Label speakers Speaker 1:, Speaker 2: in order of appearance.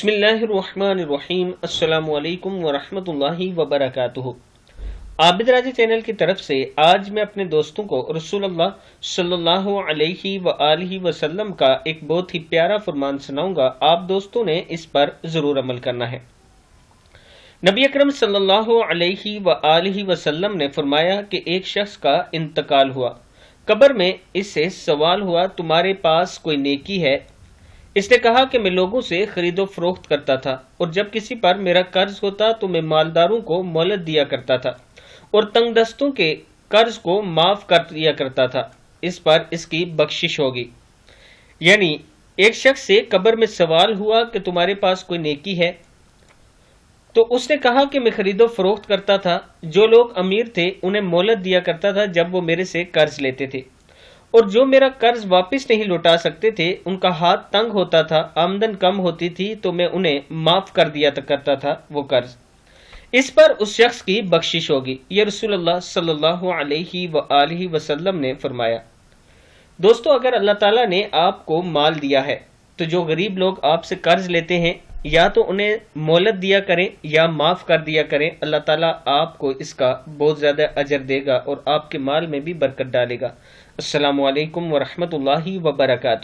Speaker 1: بسم اللہ الرحمن الرحیم۔ السلام علیکم ورحمۃ اللہ وبرکاتہ۔ عابد راجہ چینل کی طرف سے آج میں اپنے دوستوں کو رسول اللہ صلی اللہ علیہ وآلہ وسلم کا ایک بہت ہی پیارا فرمان سناؤں گا۔ آپ دوستوں نے اس پر ضرور عمل کرنا ہے۔ نبی اکرم صلی اللہ علیہ وآلہ وسلم نے فرمایا کہ ایک شخص کا انتقال ہوا، قبر میں اس سے سوال ہوا تمہارے پاس کوئی نیکی ہے؟ اس نے کہا کہ میں لوگوں سے خرید و فروخت کرتا تھا، اور جب کسی پر میرا قرض ہوتا تو میں مالداروں کو مہلت دیا کرتا تھا اور تنگ دستوں کے قرض کو معاف کر دیا کرتا تھا، اس پر اس کی بخشش ہوگی۔ یعنی ایک شخص سے قبر میں سوال ہوا کہ تمہارے پاس کوئی نیکی ہے؟ تو اس نے کہا کہ میں خرید و فروخت کرتا تھا، جو لوگ امیر تھے انہیں مہلت دیا کرتا تھا جب وہ میرے سے قرض لیتے تھے، اور جو میرا قرض واپس نہیں لوٹا سکتے تھے ان کا ہاتھ تنگ ہوتا تھا، آمدن کم ہوتی تھی تو میں انہیں معاف کر دیا کرتا تھا وہ قرض، اس پر اس شخص کی بخشش ہوگی۔ یہ رسول اللہ صلی اللہ علیہ وآلہ وسلم نے فرمایا۔ دوستو، اگر اللہ تعالیٰ نے آپ کو مال دیا ہے تو جو غریب لوگ آپ سے قرض لیتے ہیں یا تو انہیں مہلت دیا کریں یا معاف کر دیا کریں، اللہ تعالیٰ آپ کو اس کا بہت زیادہ اجر دے گا اور آپ کے مال میں بھی برکت ڈالے گا۔ السلام علیکم ورحمۃ اللہ وبرکاتہ۔